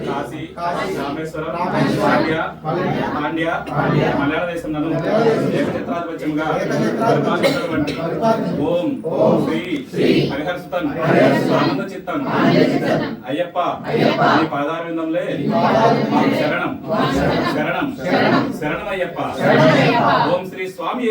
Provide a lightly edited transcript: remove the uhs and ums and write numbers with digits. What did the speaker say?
కాశీ రామేశ్వరం పాండ్య మలయాళ దేశం ఏకఛత్రాధిపత్యంగా పరిపాలించినటువంటి ఓం శ్రీ హరిహర్సుతన్ ఆనంద చిత్తన్ అయ్యప్ప నీ పాదారవిందంలే మాకు శరణం శరణం శరణం అయ్యప్ప. ఓం శ్రీ స్వామి.